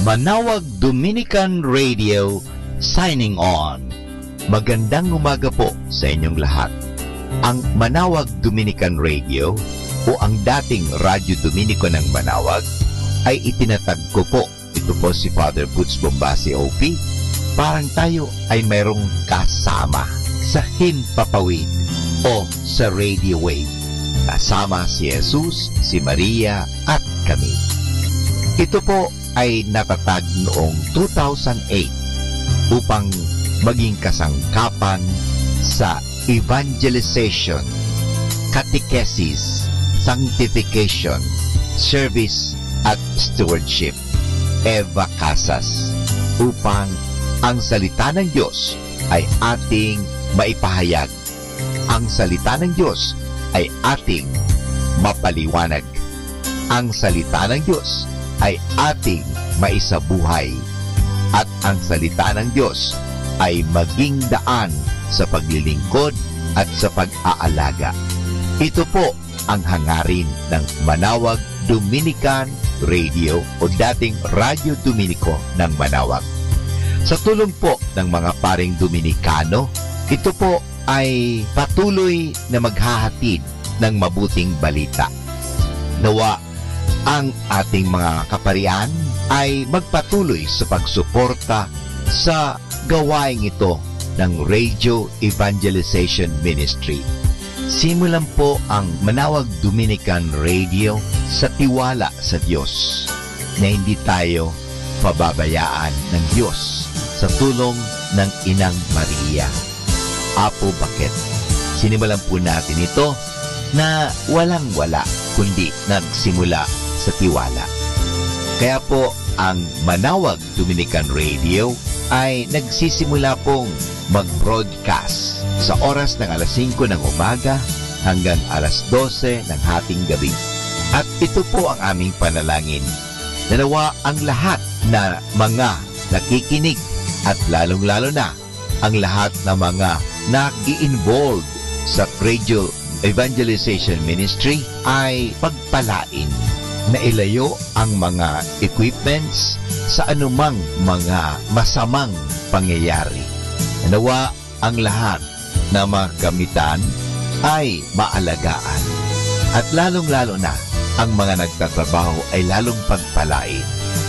Manawag Dominican Radio signing on. Magandang umaga po sa inyong lahat. Ang Manawag Dominican Radio o ang dating Radyo Dominico ng Manawag ay itinatag ko po. Ito po si Father Butch Bombasi OP. Parang tayo ay mayroong kasama sa himpapawid o sa radio wave. Kasama si Jesus, si Maria at kami. Ito po ay natatag noong 2008 upang maging kasangkapan sa evangelization, catechesis, sanctification, service at stewardship, Eva Casas, upang ang salita ng Diyos ay ating maipahayag. Ang salita ng Diyos ay ating mapaliwanag. Ang salita ng Diyos ay ating maisabuhay. At ang salita ng Diyos ay maging daan sa paglilingkod at sa pag-aalaga. Ito po ang hangarin ng Manawag Dominican Radio o dating Radyo Dominico ng Manawag. Sa tulong po ng mga paring Dominikano, ito po ay patuloy na maghahatid ng mabuting balita. Nawa ang ating mga kaparian ay magpatuloy sa pagsuporta sa gawain ito ng Radio Evangelization Ministry. Simulan po ang Manawag Dominican Radio sa tiwala sa Diyos na hindi tayo pababayaan ng Diyos sa tulong ng Inang Maria. Apo bakit? Sinimulan po natin ito na walang-wala kundi nagsimula sa tiwala. Kaya po ang Manawag Dominican Radio ay nagsisimula pong mag-broadcast sa oras ng alas 5 ng umaga hanggang alas 12 ng hating gabi. At ito po ang aming panalangin. Nawa ang lahat na mga nakikinig at lalong-lalo na ang lahat na mga nag-i-involve sa Radio Evangelization Ministry ay pagpalain na ilayo ang mga equipments sa anumang mga masamang pangyayari. Nawa ang lahat na mga gamitan ay maalagaan. At lalong-lalo na ang mga nagtatrabaho ay lalong pagpalain.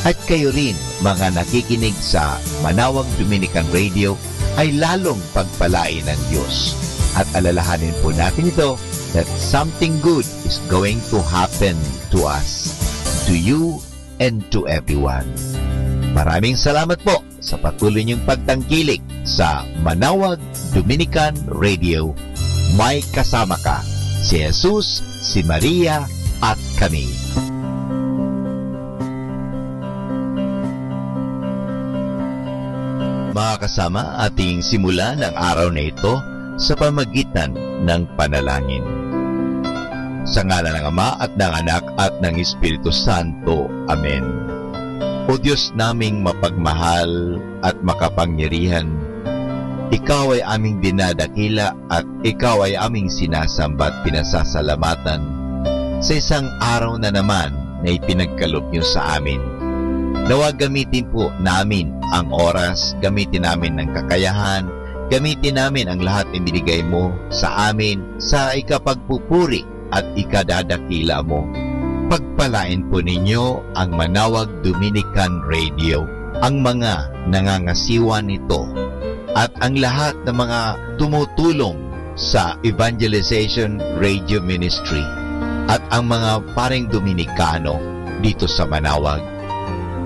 At kayo rin, mga nakikinig sa Manawag Dominican Radio, ay lalong pagpalain ng Diyos. At alalahanin po natin ito that something good is going to happen to us, to you, and to everyone. Maraming salamat po sa patuloy niyong pagtangkilik sa Manawag Dominican Radio. May kasama ka, si Jesus, si Maria, at kami. Mga kasama, ating simula ng araw na ito sa pamagitan ng panalangin. Sa ngalan ng Ama at ng Anak at ng Espiritu Santo. Amen. O Diyos naming mapagmahal at makapangyarihan, Ikaw ay aming dinadakila at Ikaw ay aming sinasamba at pinasasalamatan sa isang araw na naman na ipinagkaloob niyo sa amin. Nawa gamitin po namin ang oras, gamitin namin ang kakayahan, gamitin namin ang lahat na binigay mo sa amin sa ikapagpupuri at ikadadakila mo. Pagpalain po ninyo ang Manawag Dominican Radio, ang mga nangangasiwa nito, at ang lahat ng mga tumutulong sa Evangelization Radio Ministry, at ang mga paring Dominikano dito sa Manawag,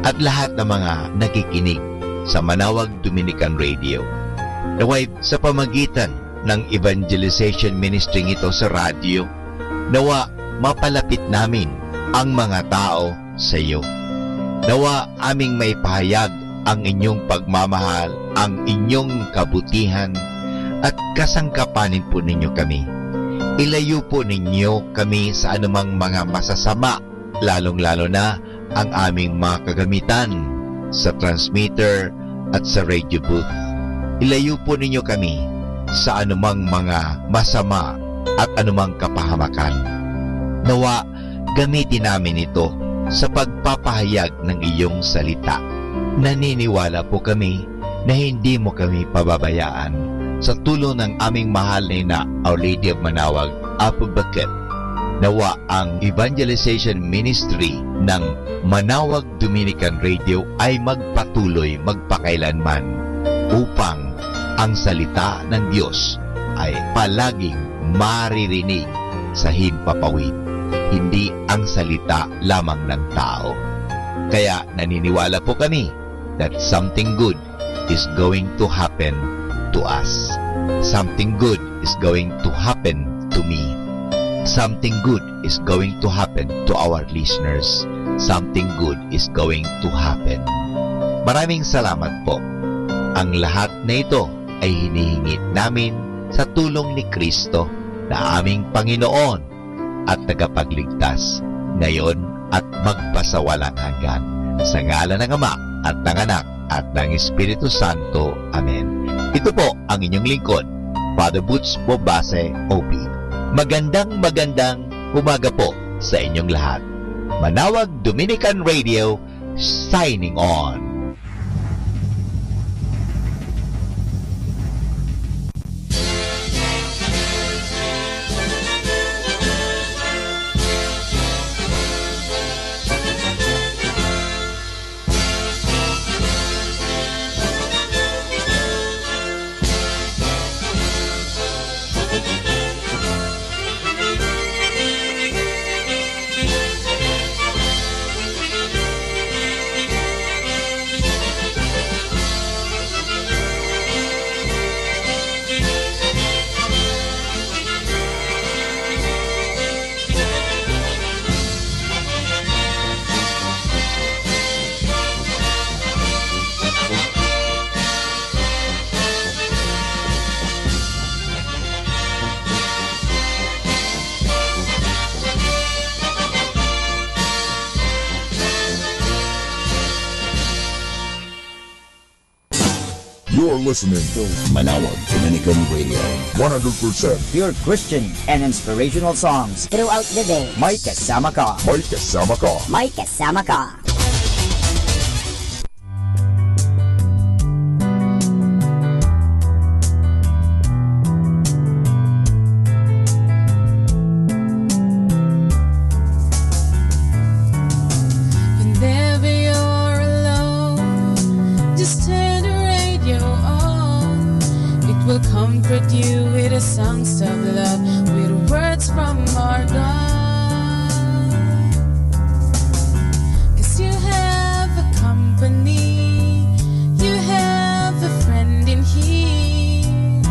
at lahat ng mga nakikinig sa Manawag Dominican Radio. Naway sa pamagitan ng Evangelization Ministry ito sa radyo, nawa mapalapit namin ang mga tao sa iyo. Nawa aming may pahayag ang inyong pagmamahal, ang inyong kabutihan, at kasangkapanin po ninyo kami. Ilayo po ninyo kami sa anumang mga masasama, lalong-lalo na ang aming mga kagamitan sa transmitter at sa radio booth. Ilayo po ninyo kami sa anumang mga masama at anumang kapahamakan. Nawa, gamitin namin ito sa pagpapahayag ng iyong salita. Naniniwala po kami na hindi mo kami pababayaan sa tulong ng aming mahal na ina, Our Lady of Manawag, Apo Bakit. Nawa ang evangelization ministry ng Manawag Dominican Radio ay magpatuloy magpakailanman upang ang salita ng Diyos ay palaging maririnig sa himpapawid, hindi ang salita lamang ng tao. Kaya naniniwala po kami that something good is going to happen to us. Something good is going to happen to me. Something good is going to happen to our listeners. Something good is going to happen. Maraming salamat po. Ang lahat na ito ay hinihingi namin sa tulong ni Kristo na aming Panginoon at tagapagligtas ngayon at magpasawalang hanggan. Sa ngalan ng Ama at ng Anak at ng Espiritu Santo. Amen. Ito po ang inyong lingkod, Father Butch Bobase, OB. Magandang umaga po sa inyong lahat. Manawag Dominican Radio, signing on. You're listening to Manawag Dominican Radio. 100% pure Christian and inspirational songs throughout the day. May kasama ka. May kasama ka. May kasama ka. Comfort you with the songs of love, with words from our God. 'Cause you have a company, you have a friend in here.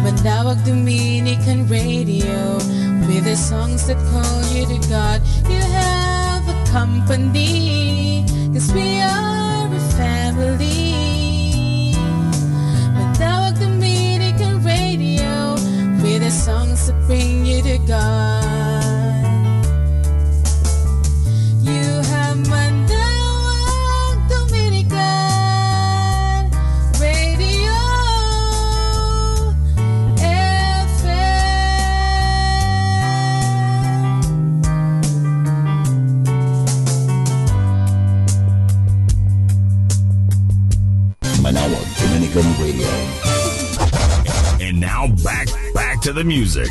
Manawag Dominican Radio, with the songs that call you to God. You have a company, 'cause we are a family. With the songs that bring you to God. You have Manawag Dominican Radio FM. Manawag Dominican Radio. And now back to the music.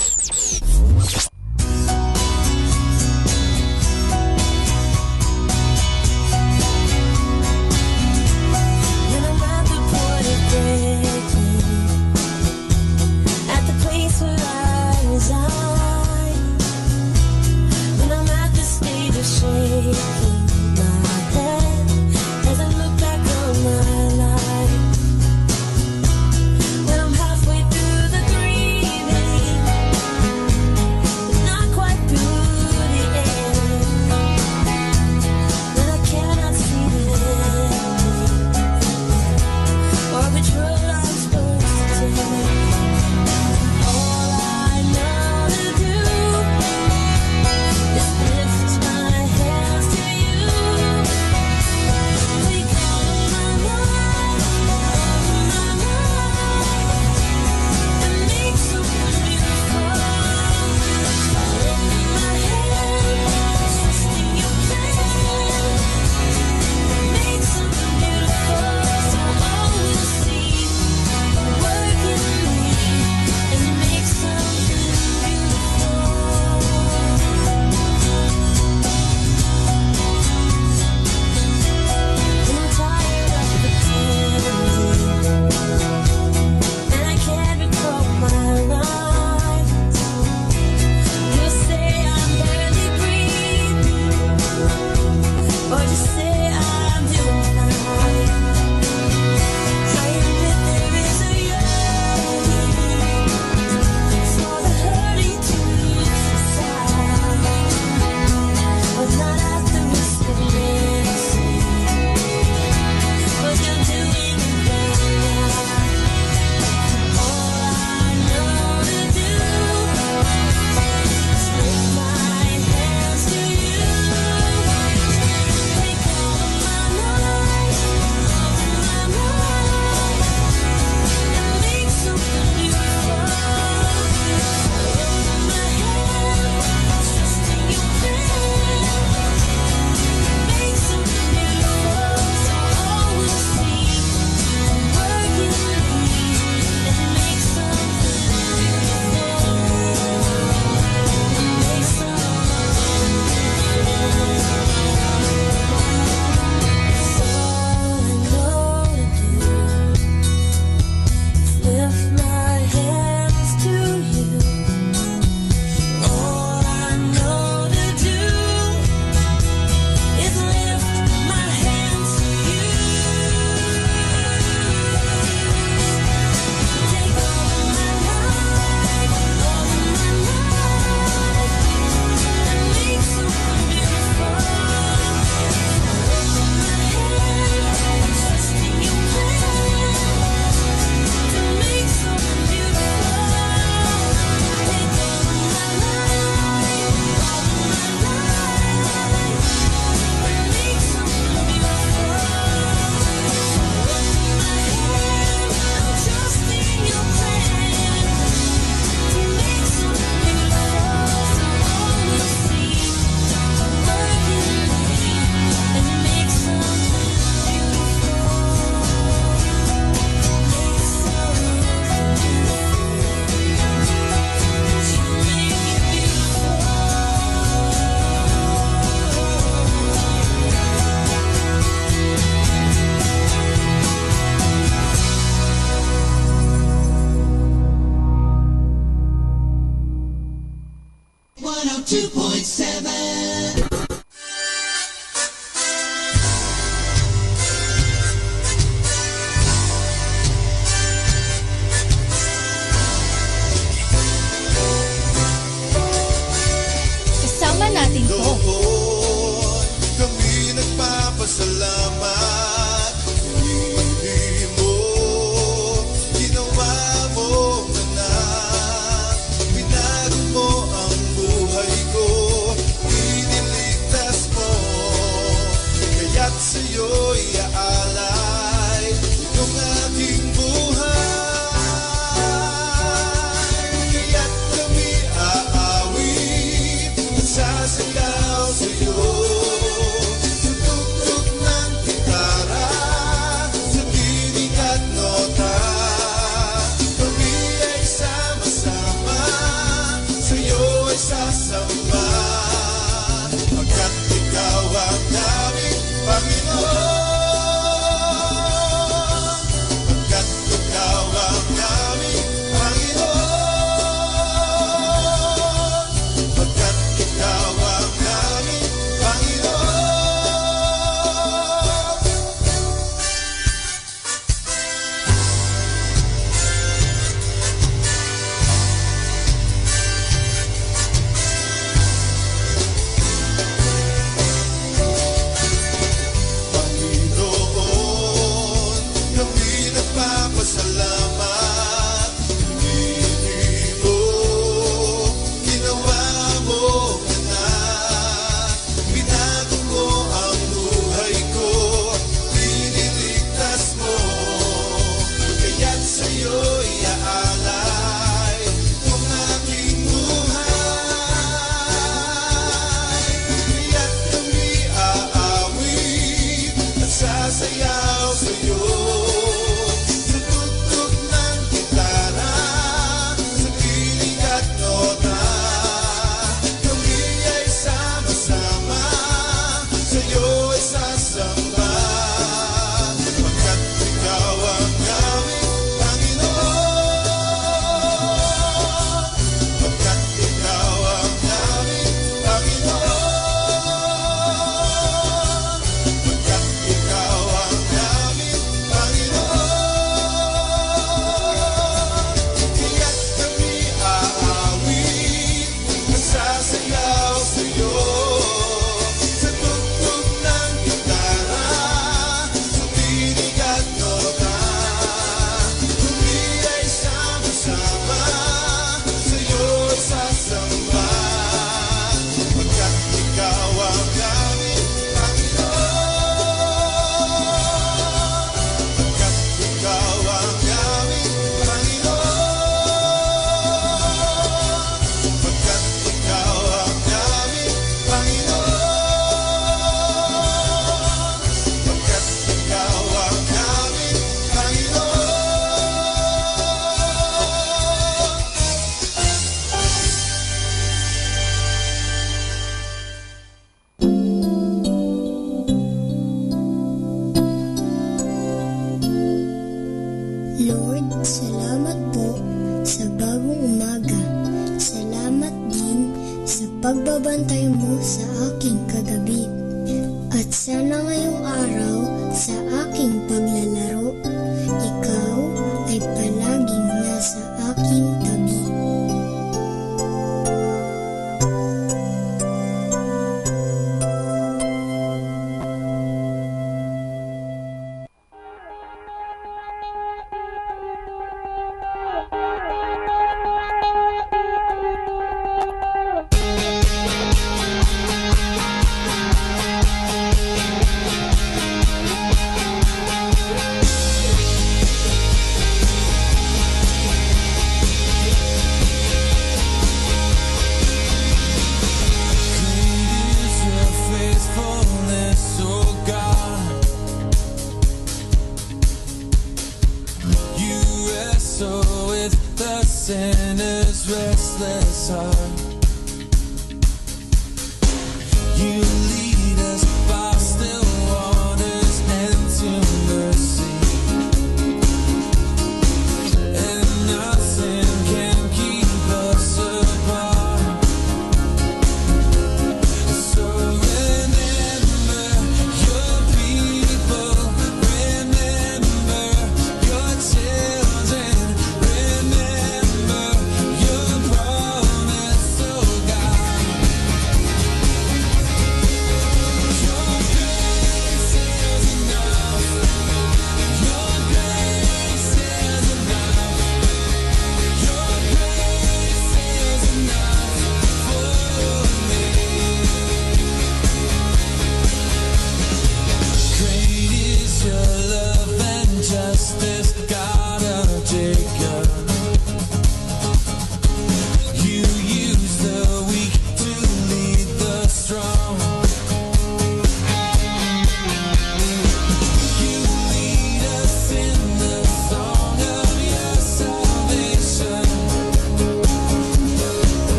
102.7. Kasama natin to. Doon kami nagpapasalamat. Hindi mo ginawa mo anak. Binago mo ang buhay ko. Iniligtas mo. Kaya't sa'yo'y aalay itong aking buhay. Kaya't kami aawit at sasayaw sa'yo. Sa tugtog ng gitara, sa tinig at nota, kami ay sama-sama, sa'yo ay sasamba. Pagkat ikaw ang aming Panginoon. Pagkat ikaw ang aming Panginoon. Pagkat ikaw ang aming Panginoon. Panginoon, kami nagpapasalamat. Hindi mo ginawa mo anak. Binago mo ang buhay ko. Iniligtas mo. Kaya't sa'yo'y aalay itong aking buhay. Kaya't kami aawit at sasayaw sa'yo. Sa tugtog ng gitara, sa tinig at nota, kami ay sama-sama, sa'yo ay sasamba. Pagkat ikaw ang aming Panginoon. Pagkat ikaw ang aming Panginoon. Pagkat ikaw ang aming Panginoon. Kaya't kami aawit at sasayaw sa'yo. Sa tugtog ng gitara, sa tinig at nota, kami ay sama-sama, sa'yo ay sasamba. Pagkat ikaw ang aming Panginoon. Pagkat ikaw ang aming Panginoon. Pagkat ikaw ang aming Panginoon. Pagkat ikaw ang aming Panginoon. Lord, salamat po sa bagong umaga. Salamat din sa pagbabantay mo sa aking kagabi. At sana ngayong araw sa aking paglalaro, ikaw ay palaging nasa aking tabi. Sinner's restless heart. You lead us by still waters and to mercy, and nothing can keep us apart.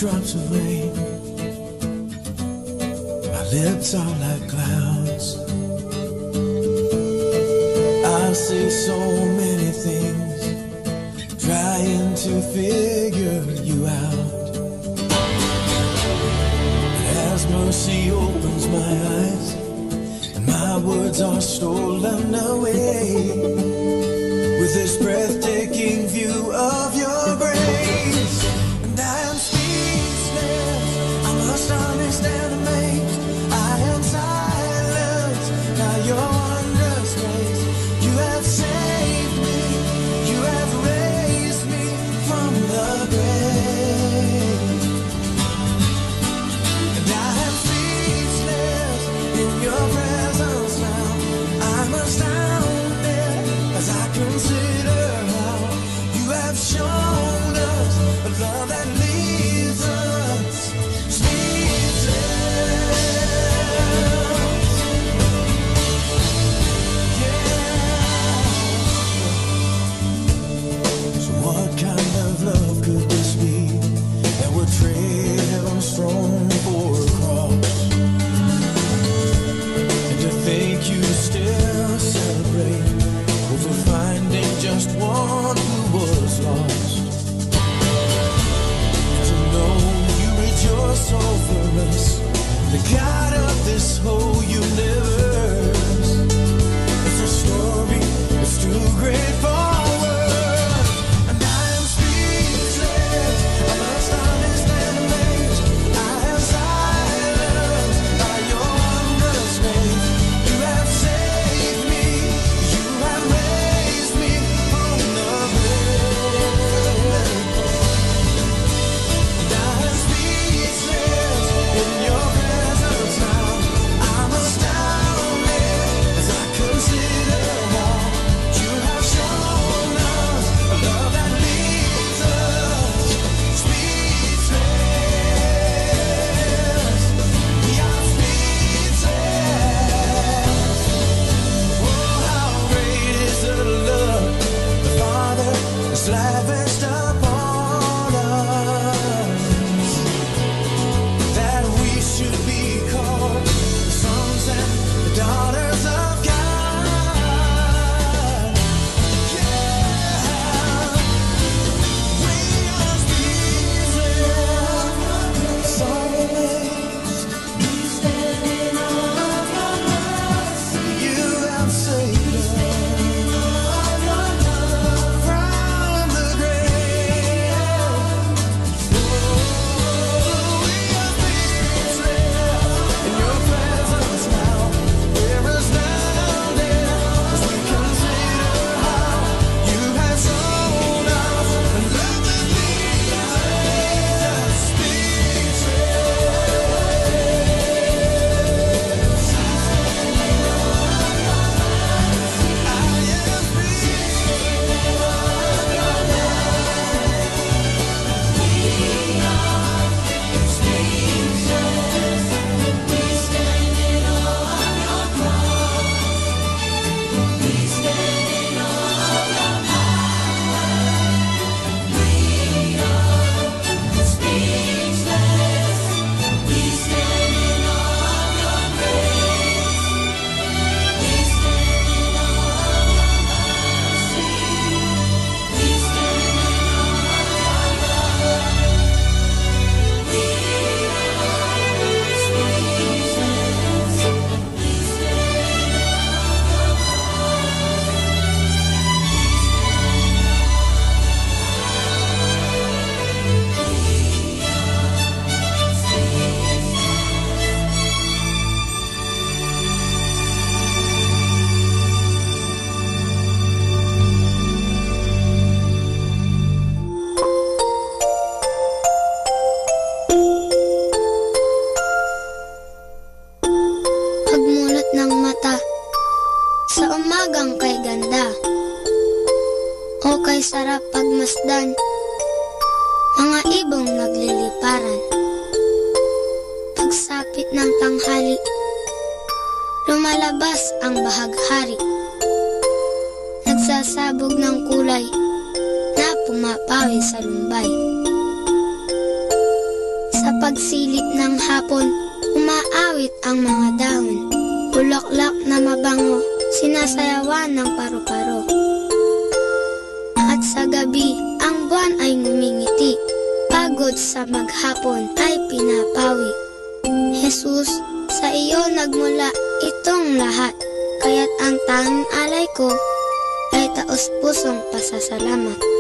drops of rain. My lips are like clouds. I say so many things, trying to figure you out. But as mercy opens my eyes, and my words are stolen away, with this breathtaking view of your grace, and I am speechless. I must understand, amazed. I am silent by your wondrous ways. You have saved me. You have raised me from the grave, and I am speechless in your presence now. I'm astounded as I consider how you have shown us a love that leaves us speechless. Yeah. So what kind of love could this be that would trade heaven's throne for a cross? And to think you still celebrate over finding just one who was lost. To know you rejoice over us, the God of this whole universe. It's a story that's too great for words, and I am speechless. I must understand, amazed. I am silent by your wondrous ways. You have saved me. You have raised me from the grave, and I am speechless in your presence now. I'm astounded as I consider how you have shown us a love that leaves us speechless. We are speechless. Oh, how great is the love the Father has lavished upon us, that we should be called the sons and the daughters of God. Yeah, we are speechless, so amazed. We stand in awe of your mercy. You have saved us from the grave. Oh, we are speechless in your presence now. We're astounded as we consider how you have shown us a love that leaves us Pagmulat ng mata sa umagang kay ganda, o kay sarap pagmasdan, mga ibong nagliliparan. Pagsapit ng tanghali, lumalabas ang bahaghari. Nagsasabog ng kulay na pumapawi sa lumbay. pagsilip ng hapon, umaawit ang mga dahon. Bulaklak na mabango, sinasayawan ng paru-paro. At sa gabi, ang buwan ay ngumingiti. Pagod sa maghapon ay pinapawi. Jesus, sa iyo nagmula itong lahat. Kaya't ang tanging alay ko ay taos-pusong pasasalamat.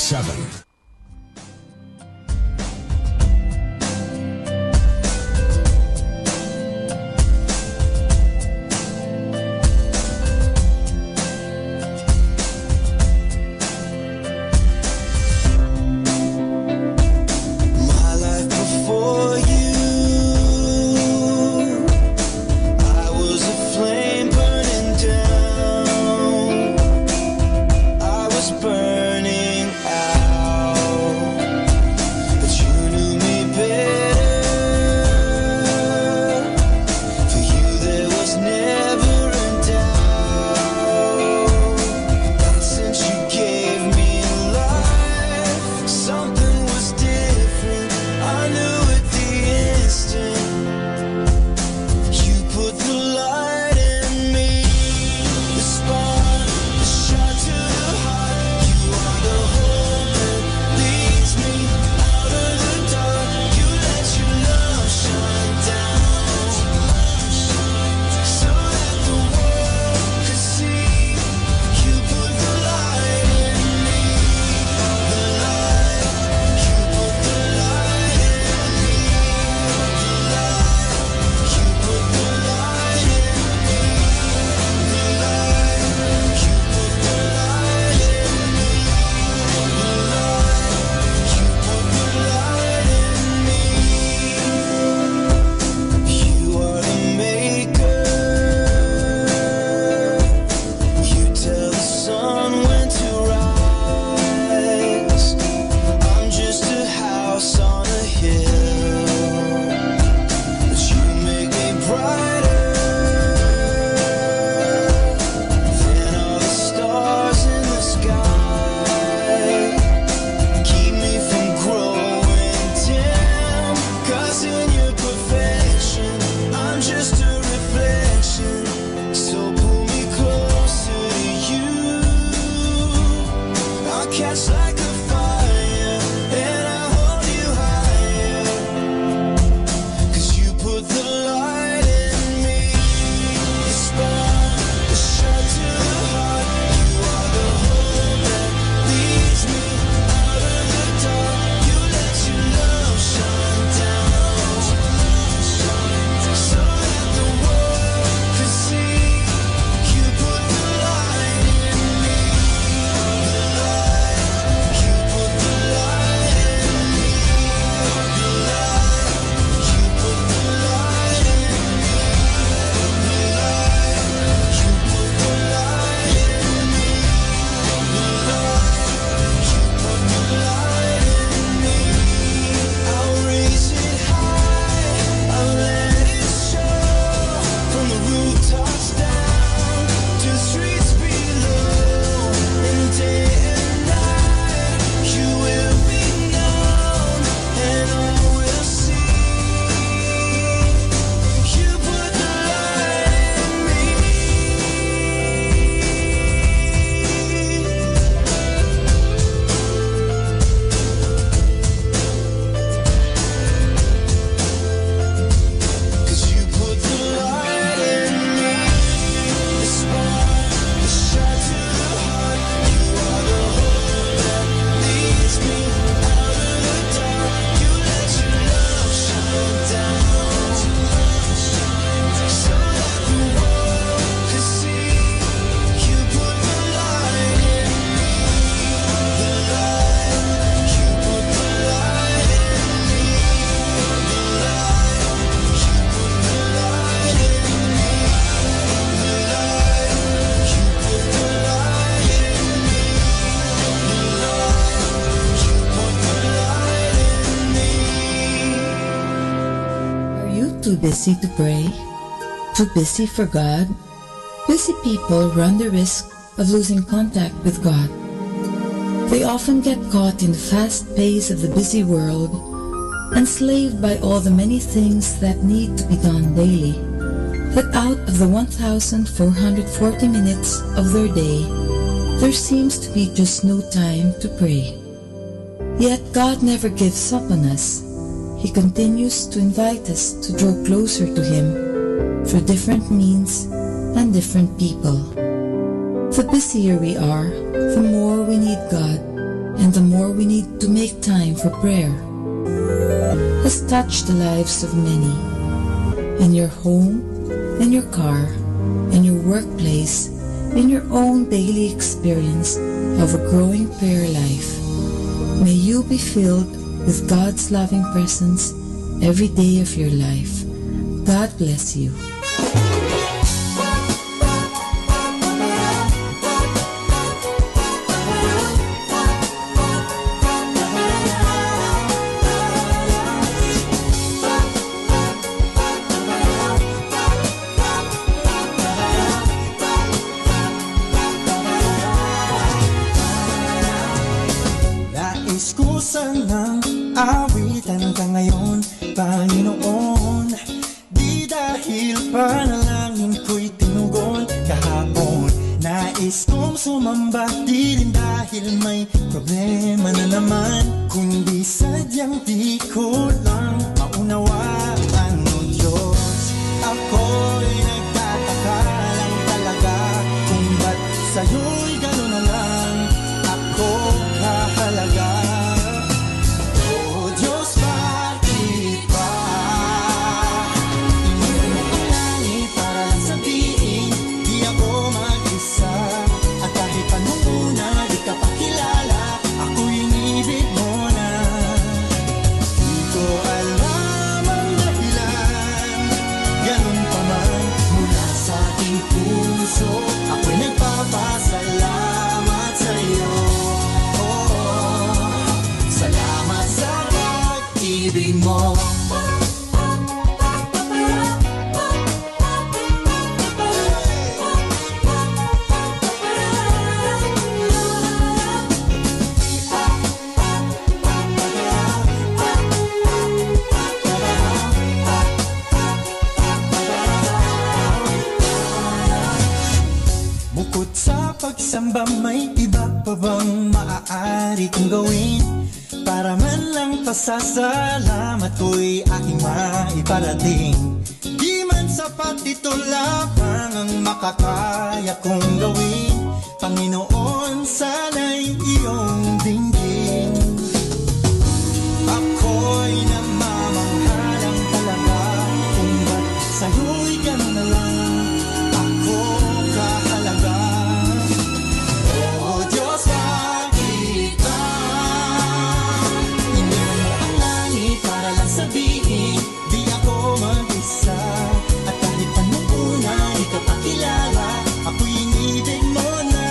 101.7. Too busy to pray? Too busy for God? Busy people run the risk of losing contact with God. They often get caught in the fast pace of the busy world, enslaved by all the many things that need to be done daily, that out of the 1,440 minutes of their day, there seems to be just no time to pray. Yet God never gives up on us. He continues to invite us to draw closer to Him through different means and different people. The busier we are, the more we need God. and the more we need to make time for prayer, has touched the lives of many. In your home, in your car, in your workplace, in your own daily experience of a growing prayer life, may you be filled with God's loving presence every day of your life. God bless you. Awitan ka ngayon, Panginoon. Di dahil panalangin ko'y tinugon kahapon. Nais kong sumamba, di rin dahil may problema na naman, kundi sadyang di ko lang maunawaan, o Diyos. Ako'y nagtataka lang talaga kung ba't sa'yo'y gano'n na lang ako kahalaga. Ako'y nagpapasalamat sa'yo. Salamat sa pag-ibig mo. Bukod sa pagsamba, may iba pa bang maaari kong gawin para man lang pasasalamat ko'y aking maiparating? Di man sapat ito lamang ang makakaya kong gawin, Panginoon, sana'y iyong dinggin. Ako'y namamanghalang talaga kung ba't sa'yo'y gano'n na lang ako kahalaga. O Diyos, bakit ba iniwan mo ang langit para lang sabihin di ako mag-isa? At kahit anong una, di ka pa kilala, ako'y inibig mo na.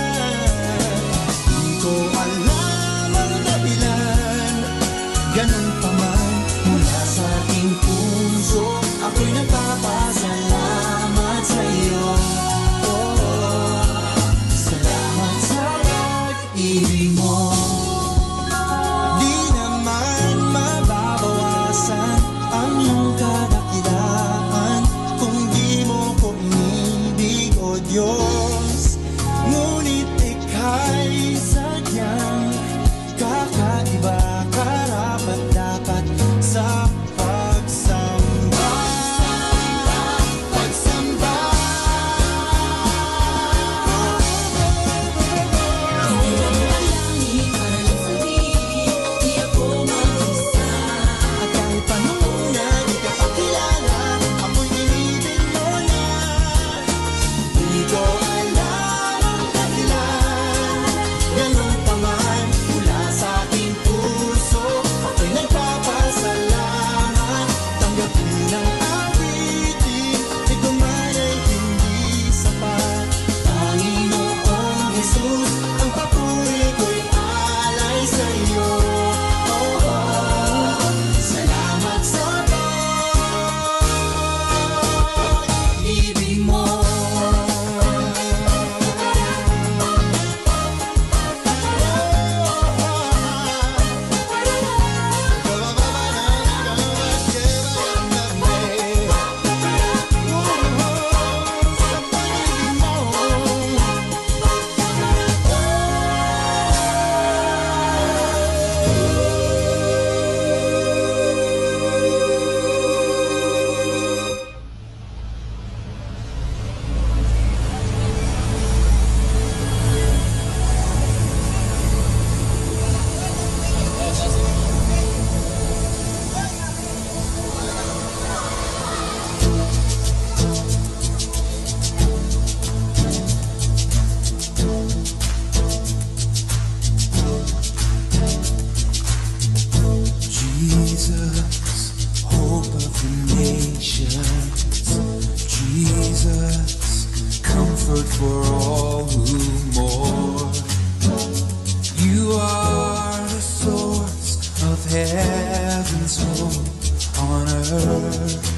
earth.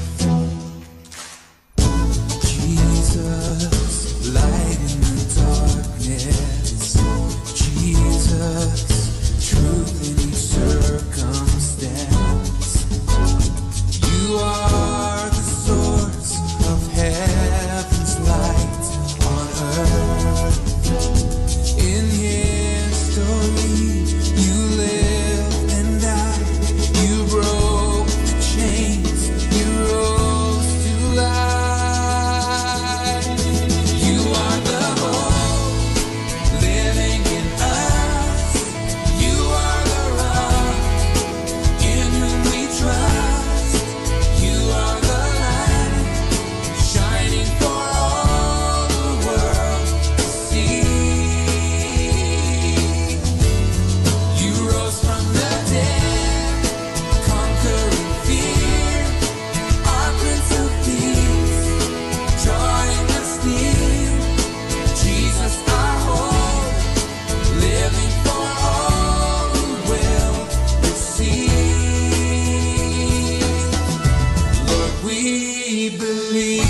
Jesus, light in the darkness. Jesus, truth in each circumstance. You are the source of heaven's light on earth. In history, you lived and died. You broke the chains. You rose to life. You are the hope living in us. You are the rock in whom we trust. You are the light shining for all the world to see. You rose from the dead, conquering fear. Our Prince of Peace, drawing us near. Jesus, our hope, living for all who will receive. Lord, we believe.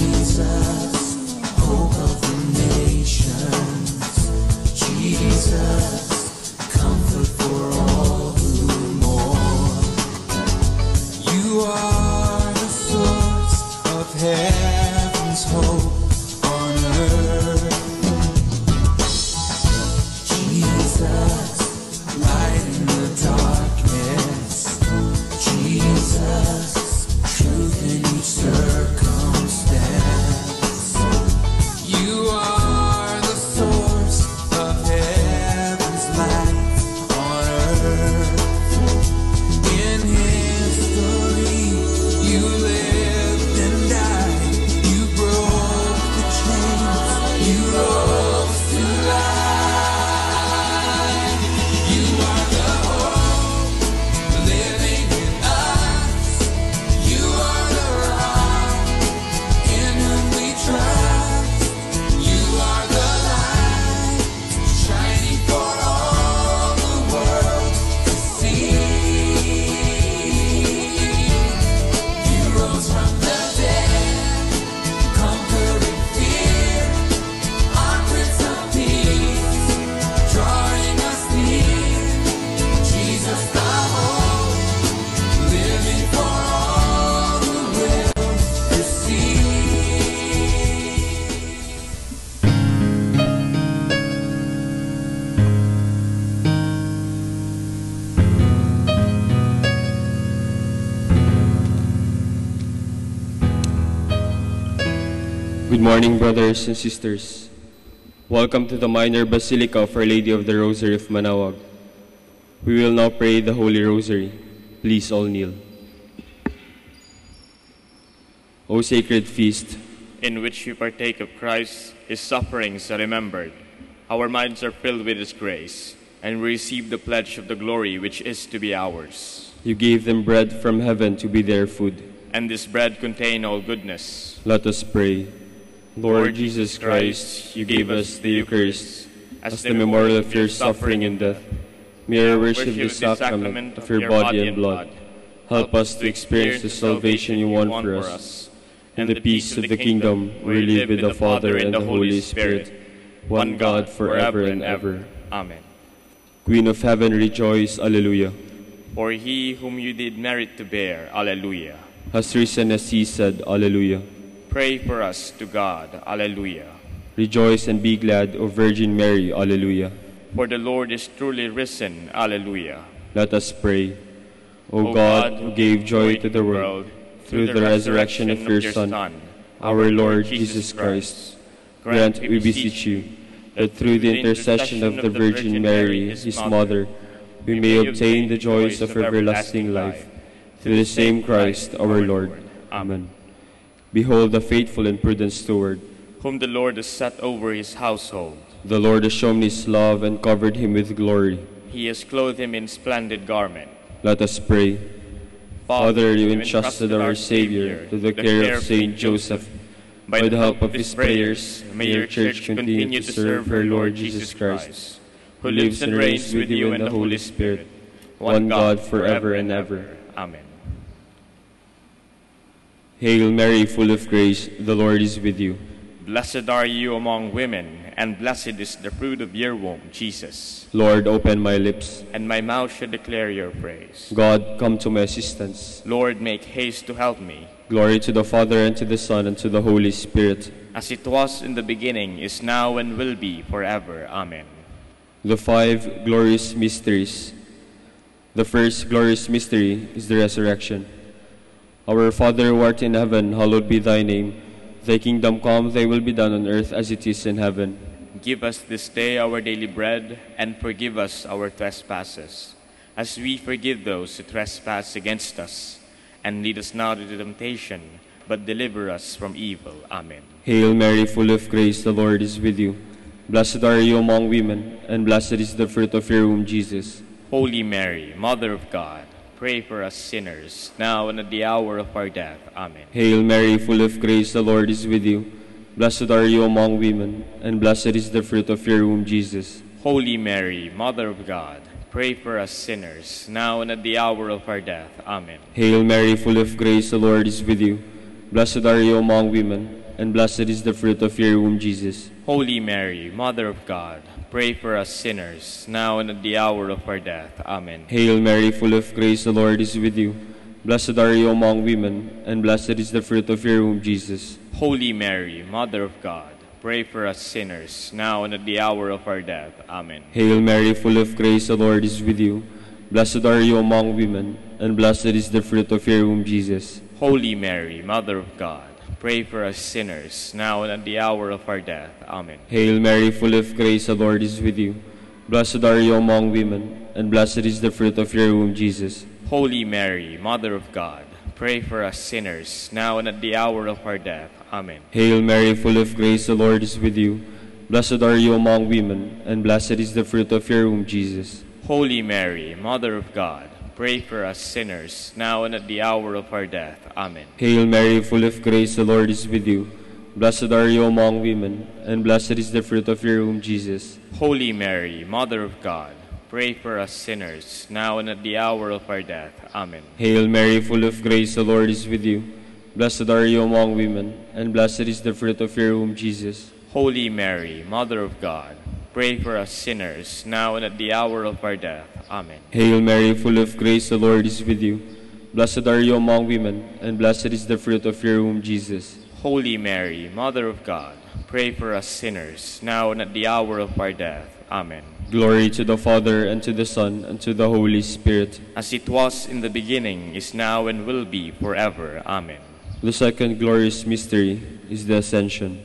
Jesus, hope of the nations. Jesus, comfort for all who mourn. You are the source of heaven's hope on earth. Jesus, light in the darkness. Jesus, truth in each circumstance. You are the source of heaven's light on earth. In history, you lived and died. You broke the chains. You rose to life. You are the hope living in us. You are the rock in whom we trust. You are the light shining for all the world to see. You rose from the dead, conquering fear. Our Prince of Peace, drawing us near. Jesus, the hope, living for all who will receive. Good morning, brothers and sisters. Welcome to the Minor Basilica of Our Lady of the Rosary of Manaoag. We will now pray the Holy Rosary. Please all kneel. O sacred feast, in which we partake of Christ, his sufferings are remembered. Our minds are filled with his grace, and we receive the pledge of the glory which is to be ours. you gave them bread from heaven to be their food. And this bread contained all goodness. Let us pray. Lord Jesus Christ, you gave us the Eucharist as the memorial of your suffering and death. May our worship the sacrament of your body and blood help us to experience the salvation you won for us, and the peace of the kingdom where we live with the Father and the Holy Spirit, one God forever and ever. Amen. Queen of heaven, rejoice, Alleluia. For he whom you did merit to bear, Alleluia, has risen as he said, Alleluia. Pray for us to God, Alleluia. Rejoice and be glad, O Virgin Mary, Alleluia. For the Lord is truly risen, Alleluia. Let us pray. O God, who gave joy to the world through the resurrection of your Son, our Lord Jesus Christ, grant, we beseech you, that through the intercession of the Virgin Mary, his mother, we may obtain the joys of everlasting life. Through the same Christ, our Lord. Amen. Behold the faithful and prudent steward, whom the Lord has set over his household. The Lord has shown his love and covered him with glory. He has clothed him in splendid garment. Let us pray. Father, you entrusted our Savior to the care of Saint Joseph, By the help of his prayers, may your church continue to serve her Lord Jesus Christ, who lives and reigns with you in the Holy Spirit, one God forever and ever. Amen. Hail Mary, full of grace, the Lord is with you. Blessed are you among women, and blessed is the fruit of your womb, Jesus. Lord, open my lips, and my mouth shall declare your praise. God, come to my assistance. Lord, make haste to help me. Glory to the Father, and to the Son, and to the Holy Spirit. As it was in the beginning, is now, and will be forever. Amen. The five glorious mysteries. The first glorious mystery is the resurrection. Our Father who art in heaven, hallowed be thy name. Thy kingdom come, thy will be done on earth as it is in heaven. Give us this day our daily bread, and forgive us our trespasses, as we forgive those who trespass against us. And lead us not into temptation, but deliver us from evil. Amen. Hail Mary, full of grace, the Lord is with you. Blessed are you among women, and blessed is the fruit of your womb, Jesus. Holy Mary, Mother of God, pray for us sinners, now and at the hour of our death. Amen. Hail Mary, full of grace, the Lord is with you. Blessed are you among women, and blessed is the fruit of your womb, Jesus. Holy Mary, Mother of God, pray for us sinners, now and at the hour of our death. Amen. Hail Mary, full of grace, the Lord is with you. Blessed are you among women, and blessed is the fruit of your womb, Jesus. Holy Mary, Mother of God, pray for us sinners, now and at the hour of our death. Amen. Hail Mary, full of grace, the Lord is with you. Blessed are you among women, and blessed is the fruit of your womb, Jesus. Holy Mary, Mother of God, pray for us sinners, now and at the hour of our death. Amen. Hail Mary, full of grace, the Lord is with you. Blessed are you among women, and blessed is the fruit of your womb, Jesus. Holy Mary, Mother of God, pray for us sinners, now and at the hour of our death. Amen. Hail Mary, full of grace, the Lord is with you. Blessed are you among women, and blessed is the fruit of your womb, Jesus. Holy Mary, Mother of God, pray for us sinners, now and at the hour of our death. Amen. Hail Mary, full of grace, the Lord is with you. Blessed are you among women, and blessed is the fruit of your womb, Jesus. Holy Mary, Mother of God, pray for us sinners, now and at the hour of our death. Amen. Hail Mary, full of grace, the Lord is with you. Blessed are you among women, and blessed is the fruit of your womb, Jesus. Holy Mary, Mother of God, pray for us sinners, now and at the hour of our death. Amen. Hail Mary, full of grace, the Lord is with you. Blessed are you among women, and blessed is the fruit of your womb, Jesus. Holy Mary, Mother of God, pray for us sinners, now and at the hour of our death. Amen. Hail Mary, full of grace, the Lord is with you. Blessed are you among women, and blessed is the fruit of your womb, Jesus. Holy Mary, Mother of God, pray for us sinners, now and at the hour of our death. Amen. Glory to the Father, and to the Son, and to the Holy Spirit. As it was in the beginning, is now, and will be forever. Amen. The second glorious mystery is the Ascension.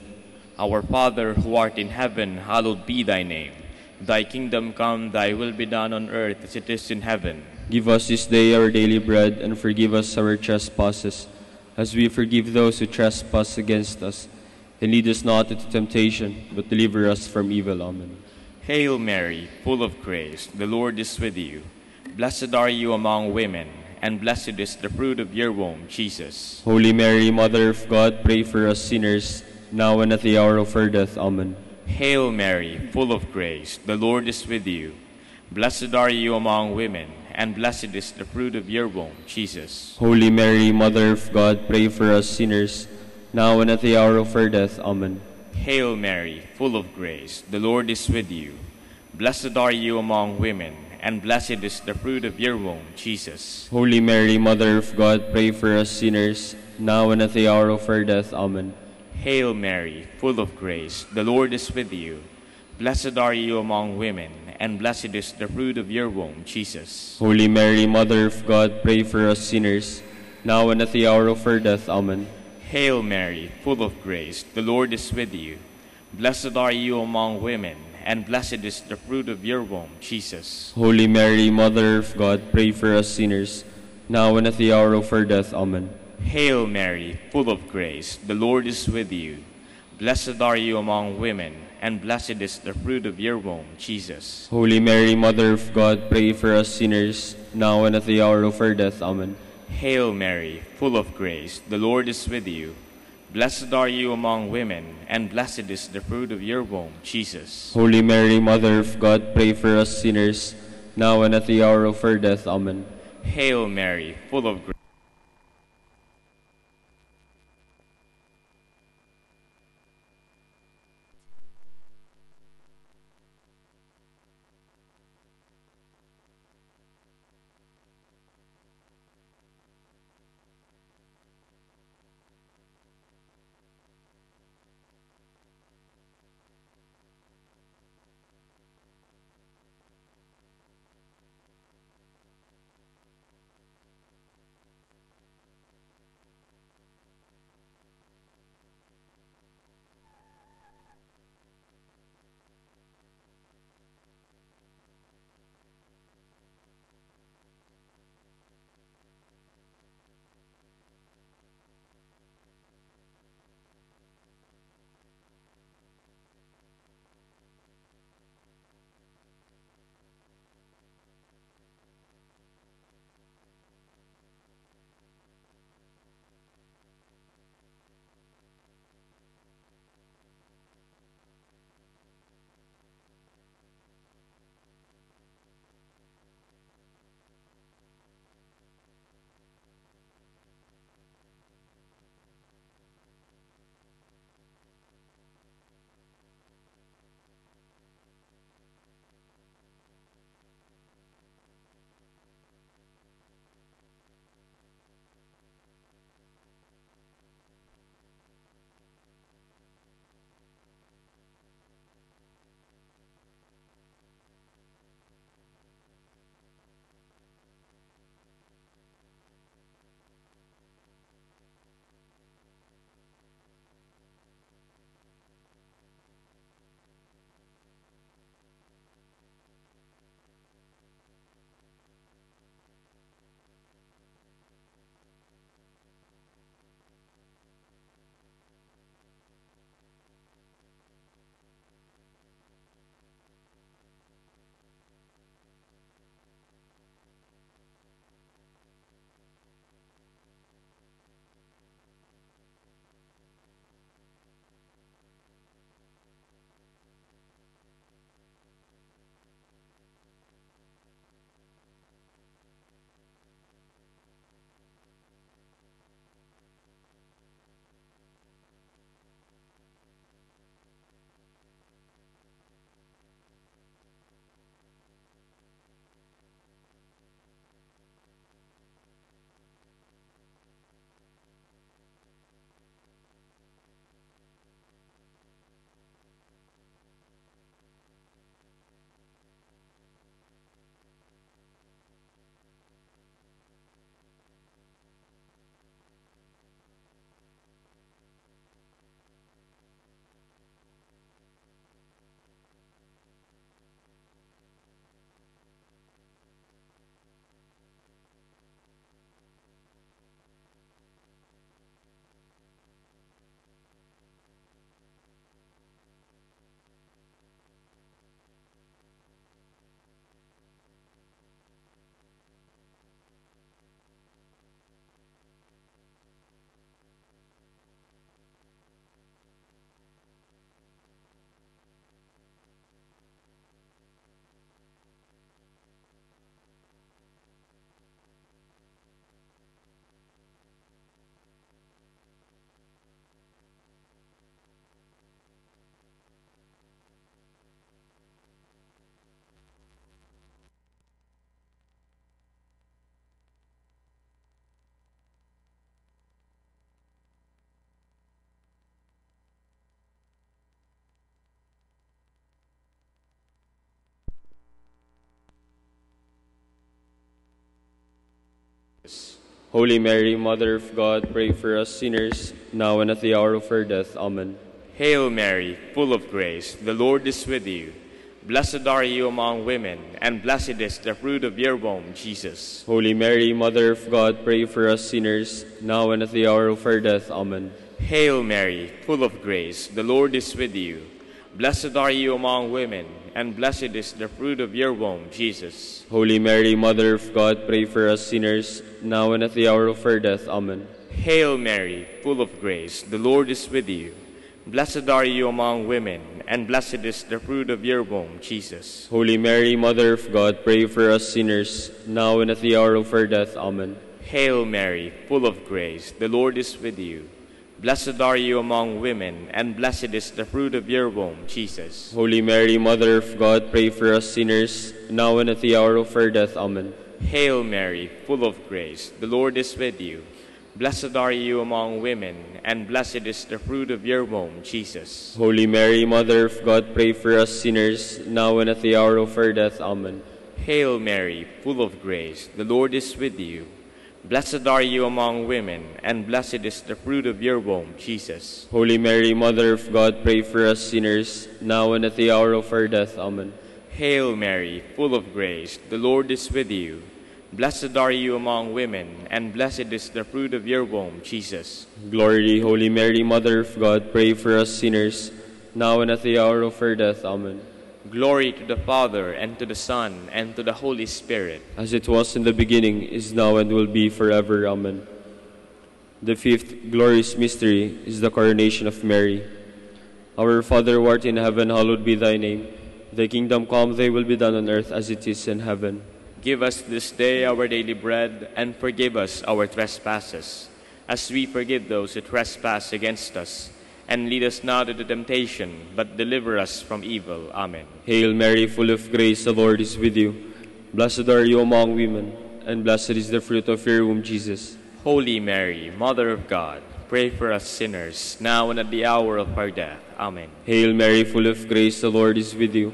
Our Father, who art in heaven, hallowed be thy name. Thy kingdom come, thy will be done on earth as it is in heaven. Give us this day our daily bread, and forgive us our trespasses, as we forgive those who trespass against us. And lead us not into temptation, but deliver us from evil. Amen. Hail Mary, full of grace, the Lord is with you. Blessed are you among women, and blessed is the fruit of your womb, Jesus. Holy Mary, Mother of God, pray for us sinners, now and at the hour of our death. Amen. Hail Mary, full of grace, the Lord is with you. Blessed are you among women, and blessed is the fruit of your womb, Jesus. Holy Mary, Mother of God, pray for us sinners, now and at the hour of our death. Amen. Hail Mary, full of grace, the Lord is with you. Blessed are you among women, and blessed is the fruit of your womb, Jesus. Holy Mary, Mother of God, pray for us sinners, now and at the hour of our death. Amen. Hail Mary, full of grace, the Lord is with you. Blessed are you among women, and blessed is the fruit of your womb, Jesus. Holy Mary, Mother of God, pray for us sinners, now and at the hour of our death. Amen. Hail Mary, full of grace, the Lord is with you. Blessed are you among women, and blessed is the fruit of your womb, Jesus. Holy Mary, Mother of God, pray for us sinners, now and at the hour of our death. Amen. Hail Mary, full of grace, the Lord is with you. Blessed are you among women, and blessed is the fruit of your womb, Jesus. Holy Mary, Mother of God, pray for us sinners, now and at the hour of our death. Amen. Hail Mary, full of grace, the Lord is with you. Blessed are you among women, and blessed is the fruit of your womb, Jesus. Holy Mary, Mother of God, pray for us sinners, now and at the hour of our death. Amen. Hail Mary, full of grace. Holy Mary, Mother of God, pray for us sinners, now and at the hour of our death. Amen. Hail Mary, full of grace, the Lord is with you. Blessed are you among women, and blessed is the fruit of your womb, Jesus. Holy Mary, Mother of God, pray for us sinners, now and at the hour of our death. Amen. Hail Mary, full of grace, the Lord is with you. Blessed are you among women, and blessed is the fruit of your womb, Jesus. Holy Mary, Mother of God, pray for us sinners, now and at the hour of our death. Amen. Hail Mary, full of grace, the Lord is with you. Blessed are you among women, and blessed is the fruit of your womb, Jesus. Holy Mary, Mother of God, pray for us sinners, now and at the hour of our death. Amen. Hail Mary, full of grace, the Lord is with you. Blessed are you among women, and blessed is the fruit of your womb, Jesus. Holy Mary, Mother of God, pray for us sinners, now and at the hour of our death. Amen. Hail Mary, full of grace, the Lord is with you. Blessed are you among women, and blessed is the fruit of your womb, Jesus. Holy Mary, Mother of God, pray for us sinners, now and at the hour of our death. Amen. Hail Mary, full of grace, the Lord is with you. Blessed are you among women, and blessed is the fruit of your womb, Jesus. Holy Mary, Mother of God, pray for us sinners, now and at the hour of our death. Amen. Hail Mary, full of grace, the Lord is with you. Blessed are you among women, and blessed is the fruit of your womb, Jesus. Glory, Holy Mary, Mother of God, pray for us sinners, now and at the hour of our death. Amen. Glory to the Father, and to the Son, and to the Holy Spirit. As it was in the beginning, is now, and will be forever. Amen. The fifth glorious mystery is the coronation of Mary. Our Father who art in heaven, hallowed be thy name. Thy kingdom come, thy will be done on earth as it is in heaven. Give us this day our daily bread, and forgive us our trespasses, as we forgive those who trespass against us. And lead us not into temptation, but deliver us from evil. Amen. Hail Mary, full of grace, the Lord is with you. Blessed are you among women, and blessed is the fruit of your womb, Jesus. Holy Mary, Mother of God, pray for us sinners, now and at the hour of our death. Amen. Hail Mary, full of grace, the Lord is with you.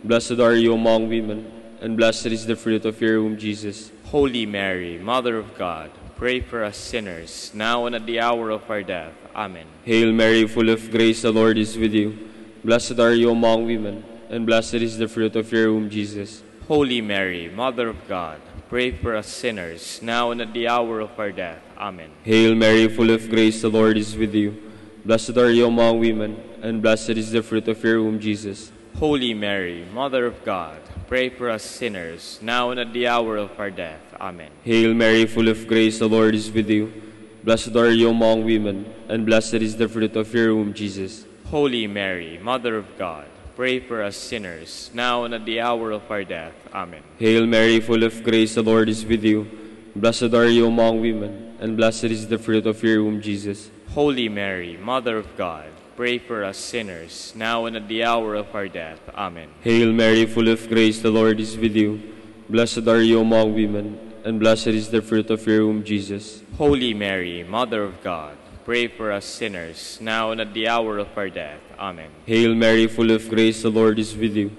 Blessed are you among women, and blessed is the fruit of your womb, Jesus. Holy Mary, Mother of God, pray for us sinners, now and at the hour of our death. Amen. Hail Mary, full of grace, the Lord is with you. Blessed are you among women, and blessed is the fruit of your womb, Jesus. Holy Mary, Mother of God, pray for us sinners, now and at the hour of our death. Amen. Hail Mary, full of grace, the Lord is with you. Blessed are you among women, and blessed is the fruit of your womb, Jesus. Holy Mary, Mother of God, pray for us sinners, now and at the hour of our death. Amen. Hail Mary, full of grace, the Lord is with you. Blessed are you among women, and blessed is the fruit of your womb, Jesus. Holy Mary, Mother of God, pray for us sinners, now and at the hour of our death. Amen. Hail Mary, full of grace, the Lord is with you. Blessed are you among women, and blessed is the fruit of your womb, Jesus. Holy Mary, Mother of God, pray for us sinners, now and at the hour of our death. Amen. Hail Mary, full of grace, the Lord is with you. Blessed are you among women, and blessed is the fruit of your womb, Jesus. Holy Mary, Mother of God, pray for us sinners, now and at the hour of our death. Amen. Hail Mary, full of grace, the Lord is with you.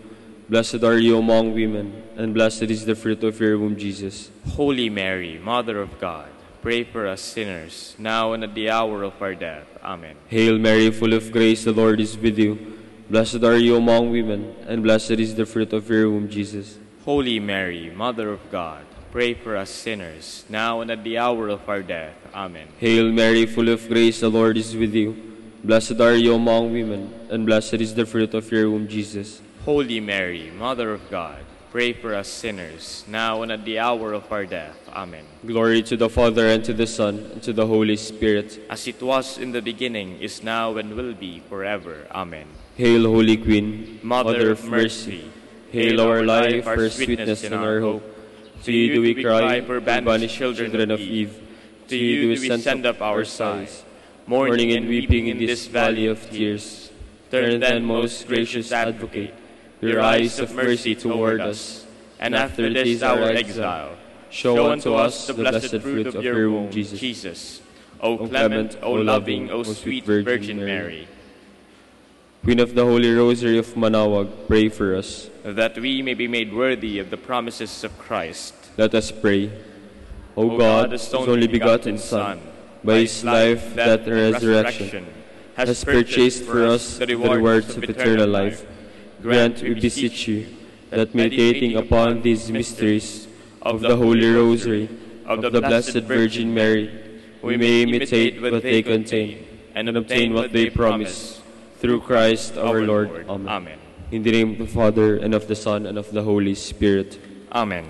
Blessed are you among women, and blessed is the fruit of your womb, Jesus. Holy Mary, Mother of God, pray for us sinners, now and at the hour of our death. Amen. Hail Mary, full of grace, the Lord is with you. Blessed are you among women, and blessed is the fruit of your womb, Jesus. Holy Mary, Mother of God, pray for us sinners, now and at the hour of our death. Amen. Hail Mary, full of grace, the Lord is with you. Blessed are you among women, and blessed is the fruit of your womb, Jesus. Holy Mary, Mother of God, pray for us sinners, now and at the hour of our death. Amen. Glory to the Father, and to the Son, and to the Holy Spirit. As it was in the beginning, is now, and will be forever. Amen. Hail, Holy Queen, Mother of mercy. Hail our life, our sweetness, and our hope. To you do we cry, for banished children of Eve. To you do we send up our sighs, mourning and weeping in this valley of tears. Turn then, most gracious Advocate, your eyes of mercy toward us, and after this our exile, show unto us the blessed fruit of your womb, Jesus. O clement, O loving, O sweet Virgin Mary. Queen of the Holy Rosary of Manaoag, pray for us, that we may be made worthy of the promises of Christ. Let us pray. O God, whose only begotten Son, by his life, death, and resurrection, has purchased for us the rewards of eternal life, grant, we beseech you, that meditating upon these mysteries of the Holy Rosary of the Blessed Virgin Mary, we may imitate what they contain and obtain what they promise. Through Christ our Lord. Amen. Amen. In the name of the Father, and of the Son, and of the Holy Spirit. Amen.